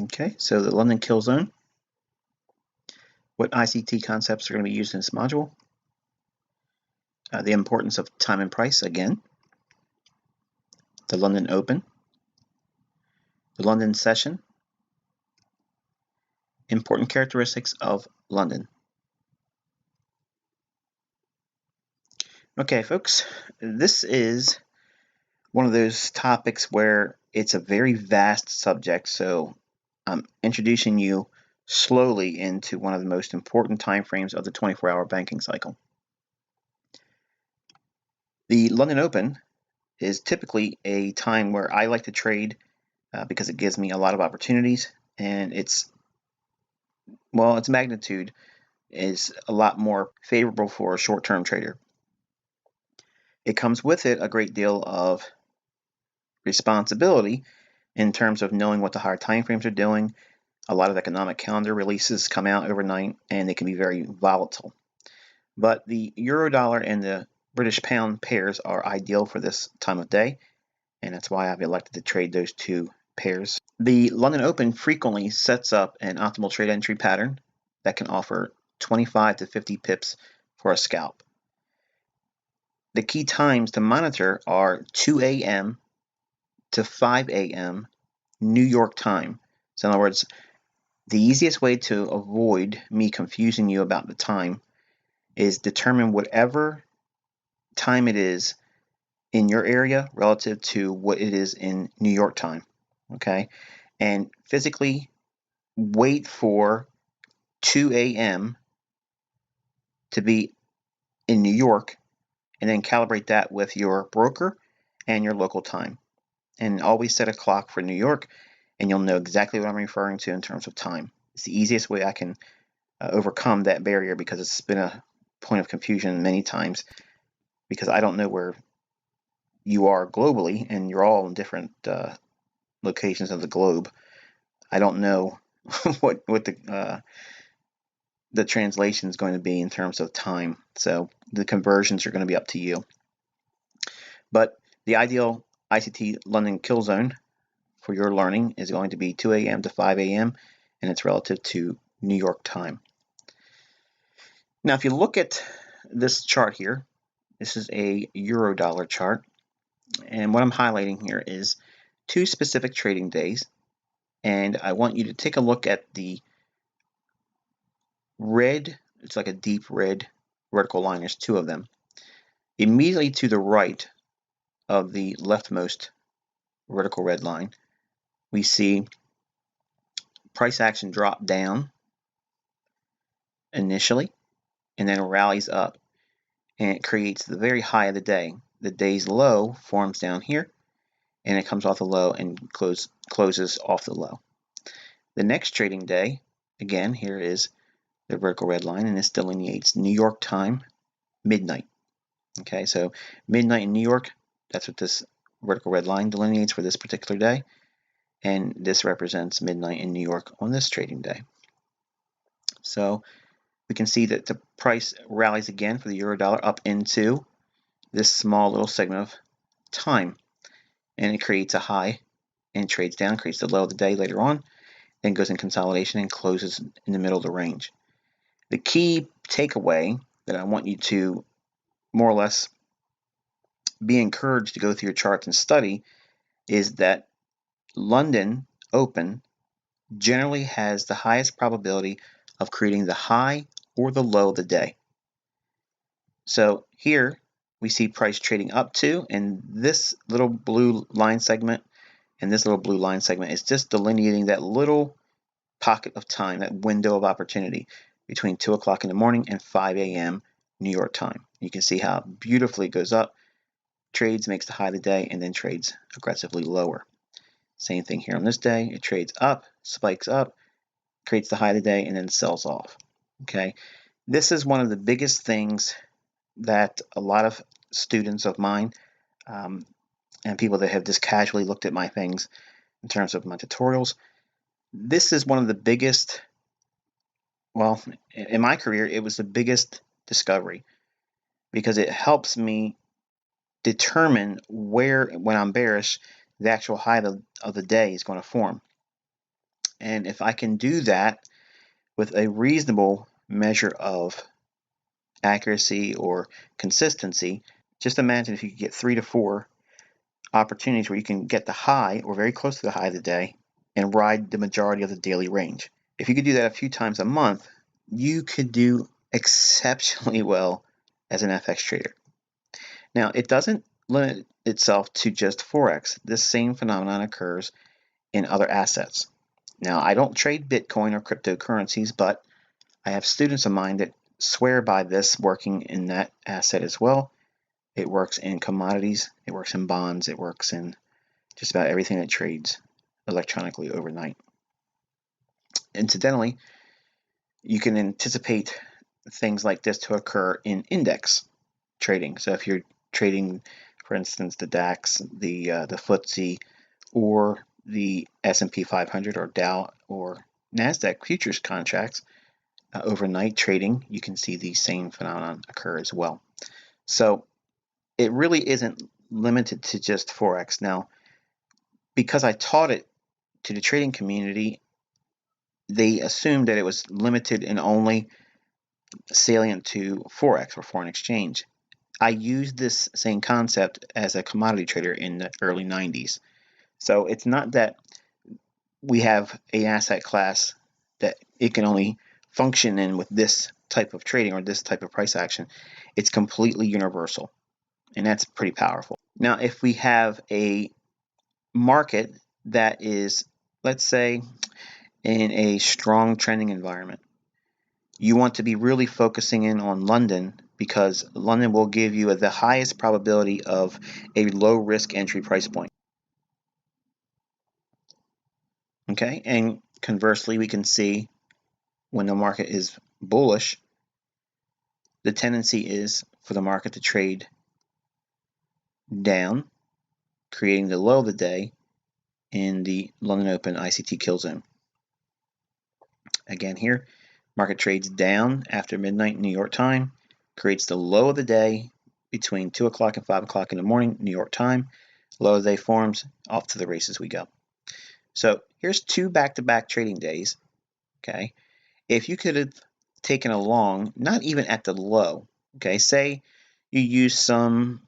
Okay, so the London Killzone. What ICT concepts are going to be used in this module? The importance of time and price again. The London Open. The London Session. Important characteristics of London. Okay, folks, this is one of those topics where it's a very vast subject, so I'm introducing you slowly into one of the most important time frames of the 24-hour banking cycle. The London Open is typically a time where I like to trade because it gives me a lot of opportunities, and its magnitude is a lot more favorable for a short-term trader. It comes with it a great deal of responsibility in terms of knowing what the higher time frames are doing. A lot of economic calendar releases come out overnight, and they can be very volatile. But the euro dollar and the British pound pairs are ideal for this time of day, and that's why I've elected to trade those two pairs. The London Open frequently sets up an optimal trade entry pattern that can offer 25 to 50 pips for a scalp. The key times to monitor are 2 a.m. to 5 a.m. New York time. So in other words, the easiest way to avoid me confusing you about the time is determine whatever time it is in your area relative to what it is in New York time, okay? And physically wait for 2 a.m. to be in New York, and then calibrate that with your broker and your local time. And always set a clock for New York, and you'll know exactly what I'm referring to in terms of time. It's the easiest way I can overcome that barrier, because it's been a point of confusion many times, because I don't know where you are globally, and you're all in different locations of the globe. I don't know what the translation is going to be in terms of time, so the conversions are going to be up to you. But the ideal ICT London Killzone for your learning is going to be 2 a.m. to 5 a.m. and it's relative to New York time. Now, if you look at this chart here, this is a euro dollar chart, and what I'm highlighting here is two specific trading days, and I want you to take a look at the red. It's like a deep red vertical line. There's two of them. Immediately to the right of the leftmost vertical red line, we see price action drop down initially, and then it rallies up, and it creates the very high of the day. The day's low forms down here, and it comes off the low and closes off the low. The next trading day, again, here is the vertical red line, and this delineates New York time, midnight. Okay, so midnight in New York, that's what this vertical red line delineates for this particular day, and this represents midnight in New York on this trading day. So we can see that the price rallies again for the euro dollar up into this small little segment of time, and it creates a high and trades down, creates the low of the day later on, then goes in consolidation and closes in the middle of the range. The key takeaway that I want you to more or less be encouraged to go through your charts and study is that London Open generally has the highest probability of creating the high or the low of the day. So here we see price trading up to, and this little blue line segment and this little blue line segment is just delineating that little pocket of time, that window of opportunity between 2 o'clock in the morning and 5 a.m. New York time. You can see how beautifully it goes up, trades, makes the high of the day, and then trades aggressively lower. Same thing here on this day. It trades up, spikes up, creates the high of the day, and then sells off. Okay, this is one of the biggest things that a lot of students of mine and people that have just casually looked at my things in terms of my tutorials, this is one of the biggest, well, in my career, it was the biggest discovery, because it helps me determine where, when I'm bearish, the actual high of the day is going to form. And if I can do that with a reasonable measure of accuracy or consistency, just imagine if you could get 3 to 4 opportunities where you can get the high or very close to the high of the day and ride the majority of the daily range. If you could do that a few times a month, you could do exceptionally well as an FX trader. Now, it doesn't limit itself to just Forex. This same phenomenon occurs in other assets. Now, I don't trade Bitcoin or cryptocurrencies, but I have students of mine that swear by this working in that asset as well. It works in commodities, it works in bonds, it works in just about everything that trades electronically overnight. Incidentally, you can anticipate things like this to occur in index trading. So if you're trading, for instance, the DAX, the FTSE, or the S&P 500 or Dow or NASDAQ futures contracts, overnight trading, you can see the same phenomenon occur as well. So it really isn't limited to just Forex. Now, because I taught it to the trading community, they assumed that it was limited and only salient to Forex or foreign exchange. I used this same concept as a commodity trader in the early 90s. So it's not that we have an asset class that it can only function in with this type of trading or this type of price action. It's completely universal, and that's pretty powerful. Now, if we have a market that is, let's say, in a strong trending environment, you want to be really focusing in on London because London will give you the highest probability of a low risk entry price point. Okay, and conversely, we can see when the market is bullish, the tendency is for the market to trade down, creating the low of the day in the London Open ICT Killzone. Again here, market trades down after midnight New York time, creates the low of the day between 2 o'clock and 5 o'clock in the morning New York time. Low of the day forms, off to the races we go. So here's 2 back-to-back trading days. Okay, if you could have taken a long, not even at the low, okay, say you use some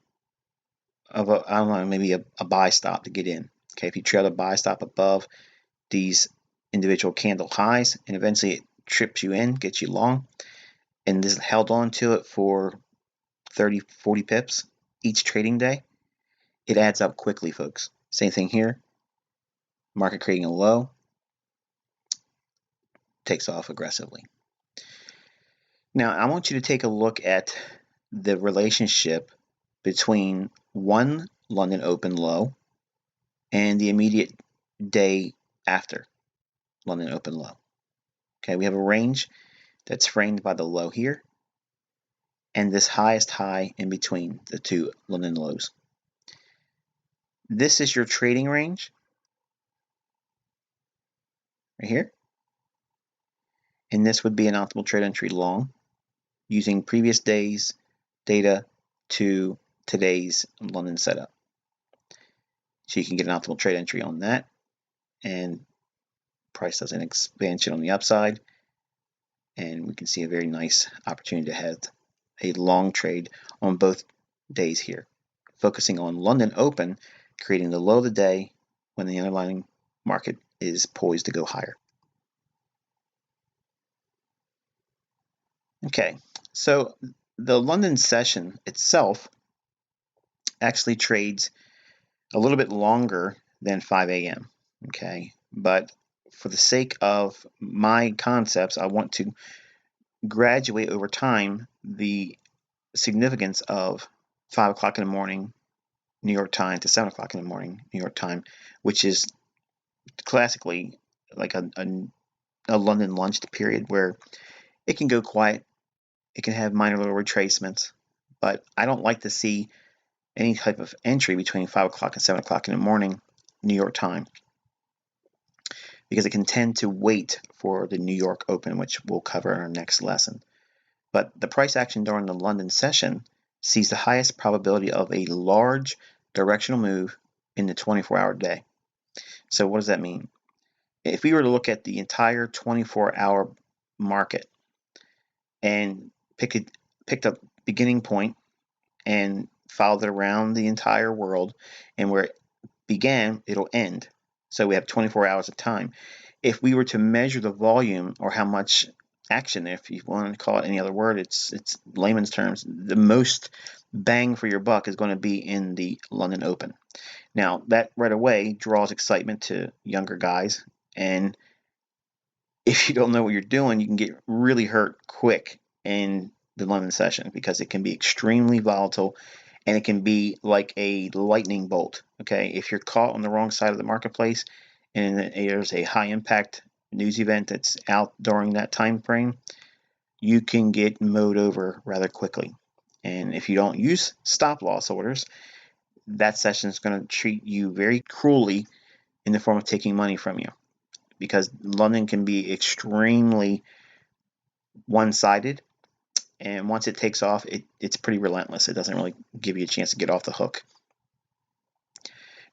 of a, I don't know, maybe a buy stop to get in. Okay, if you trail a buy stop above these individual candle highs and eventually it trips you in, gets you long, and this held on to it for 30, 40 pips each trading day, it adds up quickly, folks. Same thing here. Market creating a low, takes off aggressively. Now, I want you to take a look at the relationship between one London Open low and the immediate day after London Open low. Okay, we have a range that's framed by the low here and this highest high in between the 2 London lows. This is your trading range right here. And this would be an optimal trade entry long using previous days data to today's London setup. So you can get an optimal trade entry on that, and price does an expansion on the upside, and we can see a very nice opportunity to have a long trade on both days here, focusing on London Open, creating the low of the day when the underlying market is poised to go higher. Okay, so the London session itself actually trades a little bit longer than 5 a.m. Okay, but for the sake of my concepts, I want to graduate over time the significance of 5 o'clock in the morning New York time to 7 o'clock in the morning New York time, which is classically like a London lunch period where it can go quiet, it can have minor little retracements, but I don't like to see any type of entry between 5 o'clock and 7 o'clock in the morning New York time, because it can tend to wait for the New York Open, which we'll cover in our next lesson. But the price action during the London session sees the highest probability of a large directional move in the 24-hour day. So what does that mean? If we were to look at the entire 24-hour market and picked a beginning point and followed it around the entire world, and where it began, it'll end. So we have 24 hours of time. If we were to measure the volume, or how much action, if you want to call it any other word, it's layman's terms, the most bang for your buck is going to be in the London Open. Now, that right away draws excitement to younger guys, and if you don't know what you're doing, you can get really hurt quick in the London session, because it can be extremely volatile, and it can be like a lightning bolt. Okay, if you're caught on the wrong side of the marketplace and there's a high impact news event that's out during that time frame, you can get mowed over rather quickly. And if you don't use stop loss orders, that session is going to treat you very cruelly in the form of taking money from you, because London can be extremely one-sided, and once it takes off, it's pretty relentless. It doesn't really give you a chance to get off the hook.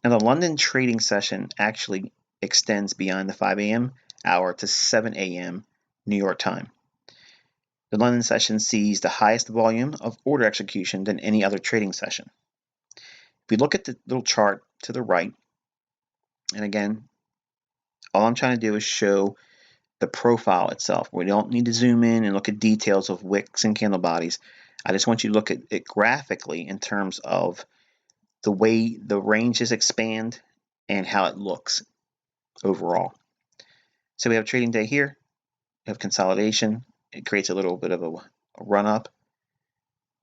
Now, the London trading session actually extends beyond the 5 a.m. hour to 7 a.m. New York time. The London session sees the highest volume of order execution than any other trading session. If we look at the little chart to the right, and again, all I'm trying to do is show the profile itself. We don't need to zoom in and look at details of wicks and candle bodies. I just want you to look at it graphically in terms of the way the ranges expand and how it looks overall. So we have trading day here. We have consolidation. It creates a little bit of a run up,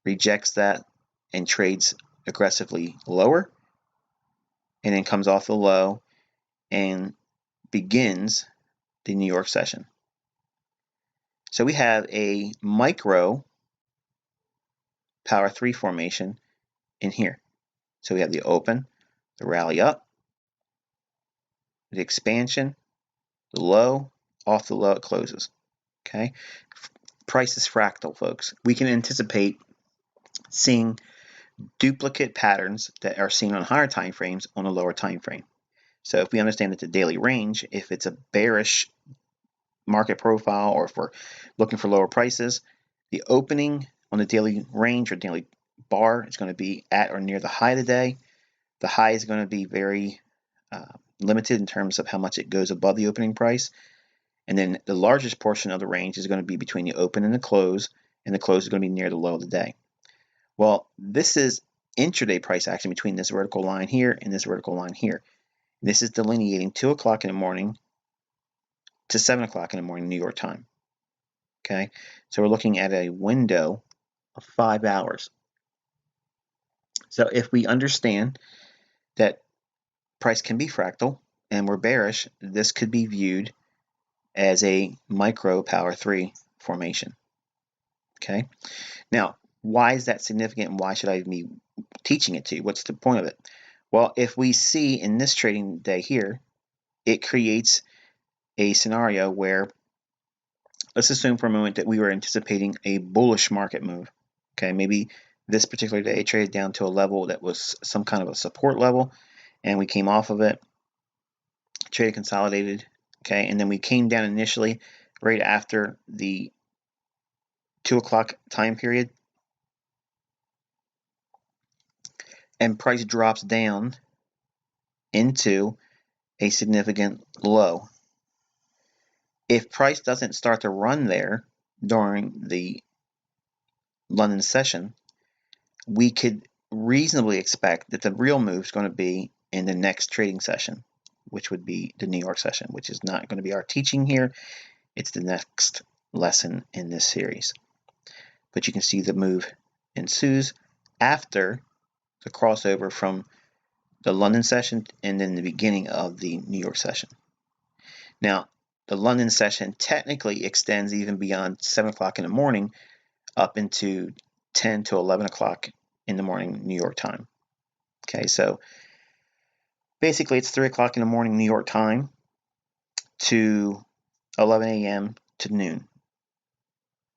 rejects that, and trades aggressively lower, and then comes off the low and begins the New York session. So we have a micro power 3 formation in here. So we have the open, the rally up, the expansion, the low, off the low it closes. Okay, price is fractal, folks. We can anticipate seeing duplicate patterns that are seen on higher time frames on a lower time frame. So if we understand that the daily range, if it's a bearish market profile, or if we're looking for lower prices, the opening on the daily range or daily bar is going to be at or near the high of the day. The high is going to be very limited in terms of how much it goes above the opening price. And then the largest portion of the range is going to be between the open and the close is going to be near the low of the day. Well, this is intraday price action between this vertical line here and this vertical line here. This is delineating 2 o'clock in the morning to 7 o'clock in the morning New York time. Okay, so we're looking at a window of 5 hours. So if we understand that price can be fractal and we're bearish, this could be viewed as a micro power 3 formation. Okay, now why is that significant, and why should I be teaching it to you? What's the point of it? Well, if we see in this trading day here, it creates a scenario where, let's assume for a moment that we were anticipating a bullish market move. Okay, maybe this particular day it traded down to a level that was some kind of a support level, and we came off of it, traded consolidated, okay, and then we came down initially right after the 2 o'clock time period, and price drops down into a significant low. If price doesn't start to run there during the London session, we could reasonably expect that the real move is going to be in the next trading session, which would be the New York session, which is not going to be our teaching here. It's the next lesson in this series. But you can see the move ensues after the crossover from the London session and then the beginning of the New York session. Now, the London session technically extends even beyond 7 o'clock in the morning up into 10 to 11 o'clock in the morning New York time. Okay, so basically it's 3 o'clock in the morning New York time to 11 a.m. to noon,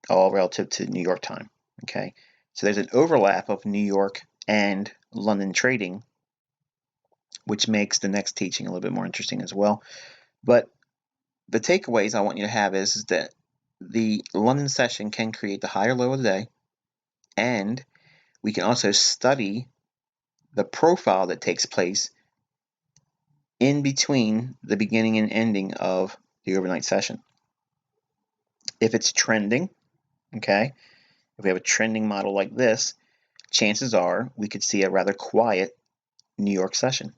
all relative to New York time. Okay, so there's an overlap of New York and London trading, which makes the next teaching a little bit more interesting as well. But The takeaways I want you to have is that the London session can create the high or low of the day, and we can also study the profile that takes place in between the beginning and ending of the overnight session. If it's trending, okay, if we have a trending model like this, chances are we could see a rather quiet New York session.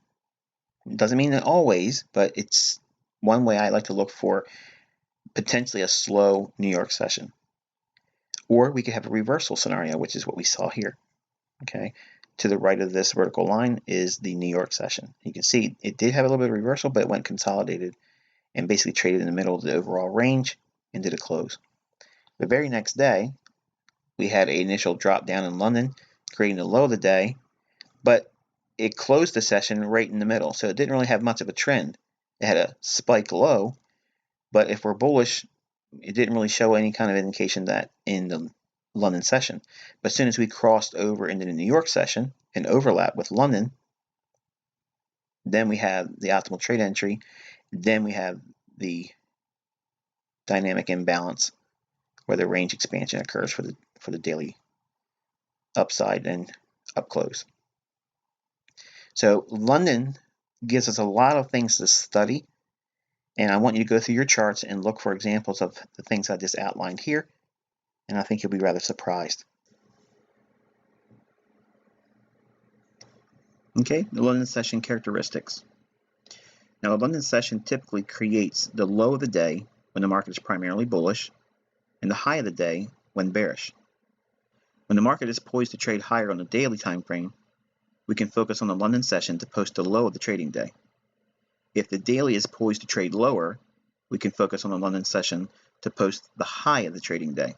It doesn't mean that always, but it's one way I like to look for potentially a slow New York session. Or we could have a reversal scenario, which is what we saw here. Okay, to the right of this vertical line is the New York session. You can see it did have a little bit of reversal, but it went consolidated and basically traded in the middle of the overall range and did a close. The very next day, we had an initial drop down in London, creating the low of the day, but it closed the session right in the middle, so it didn't really have much of a trend. It had a spike low, but if we're bullish, it didn't really show any kind of indication that in the London session. But as soon as we crossed over into the New York session and overlap with London, then we have the optimal trade entry, then we have the dynamic imbalance where the range expansion occurs for the daily upside and up close. So London gives us a lot of things to study, and I want you to go through your charts and look for examples of the things I just outlined here, and I think you'll be rather surprised. Okay, the London session characteristics. Now, the London session typically creates the low of the day when the market is primarily bullish and the high of the day when bearish. When the market is poised to trade higher on the daily time frame, we can focus on the London session to post the low of the trading day. If the daily is poised to trade lower, we can focus on the London session to post the high of the trading day.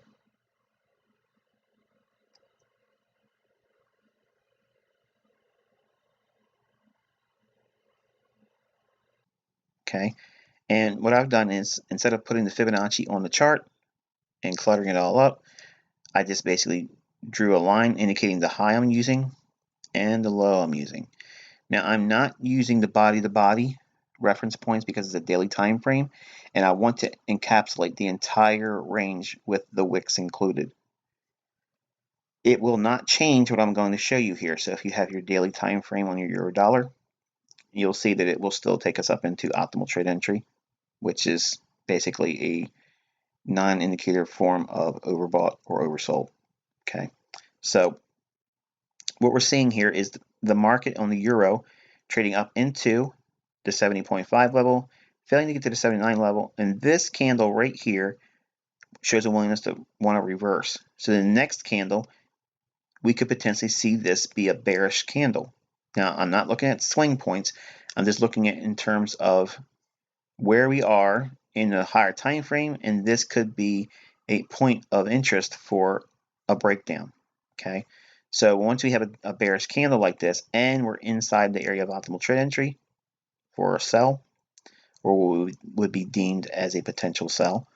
Okay, and what I've done is instead of putting the Fibonacci on the chart and cluttering it all up, I just basically drew a line indicating the high I'm using and the low I'm using. Now I'm not using the body-to-body reference points because it's a daily time frame, and I want to encapsulate the entire range with the wicks included. It will not change what I'm going to show you here. So if you have your daily time frame on your euro dollar, you'll see that it will still take us up into optimal trade entry, which is basically a non-indicator form of overbought or oversold. Okay, so what we're seeing here is the market on the euro trading up into the 70.5 level, failing to get to the 79 level, and this candle right here shows a willingness to want to reverse. So the next candle, we could potentially see this be a bearish candle. Now, I'm not looking at swing points. I'm just looking at in terms of where we are in a higher time frame, and this could be a point of interest for a breakdown. Okay, so once we have a bearish candle like this, and we're inside the area of optimal trade entry for a sell, or what would be deemed as a potential sell,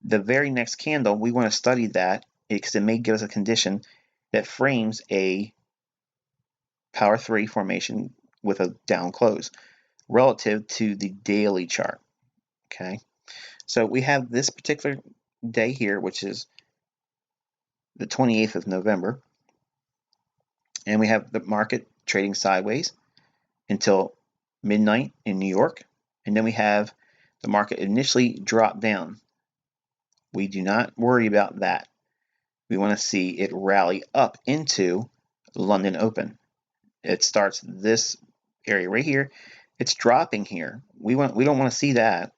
the very next candle, we want to study that because it may give us a condition that frames a power 3 formation with a down close relative to the daily chart. Okay, so we have this particular day here, which is the 28th of November, and we have the market trading sideways until midnight in New York, and then we have the market initially drop down. We do not worry about that. We want to see it rally up into London Open. It starts this area right here. It's dropping here. We don't want to see that.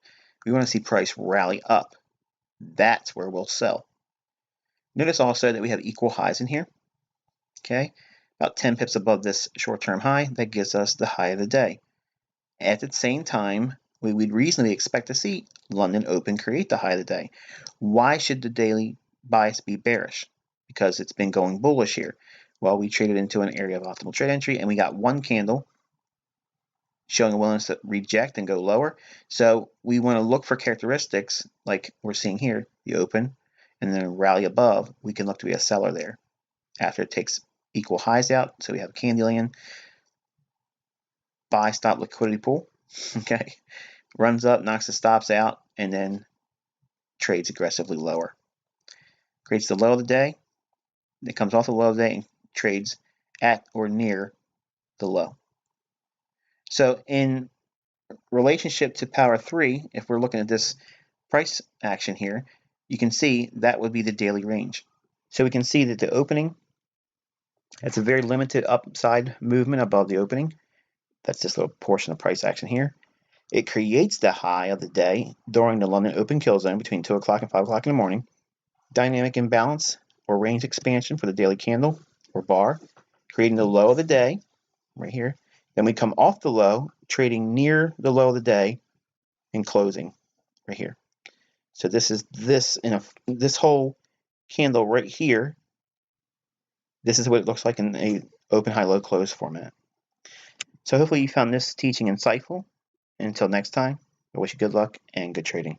We want to see price rally up. That's where we'll sell. Notice also that we have equal highs in here. Okay, about 10 pips above this short-term high. That gives us the high of the day. At the same time, we would reasonably expect to see London Open create the high of the day. Why should the daily bias be bearish? Because it's been going bullish here. Well, we traded into an area of optimal trade entry, and we got one candle showing a willingness to reject and go lower. So we want to look for characteristics like we're seeing here, the open, and then a rally above. We can look to be a seller there after it takes equal highs out. So we have a candle in, buy stop liquidity pool. Okay, runs up, knocks the stops out, and then trades aggressively lower. Creates the low of the day, it comes off the low of the day and trades at or near the low. So in relationship to power 3, if we're looking at this price action here, you can see that would be the daily range. So we can see that the opening, it's a very limited upside movement above the opening. That's this little portion of price action here. It creates the high of the day during the London open kill zone between 2 o'clock and 5 o'clock in the morning. Dynamic imbalance or range expansion for the daily candle or bar, creating the low of the day right here. Then we come off the low, trading near the low of the day and closing right here. So this is this whole candle right here. This is what it looks like in a open, high, low, close format. So hopefully you found this teaching insightful. And until next time, I wish you good luck and good trading.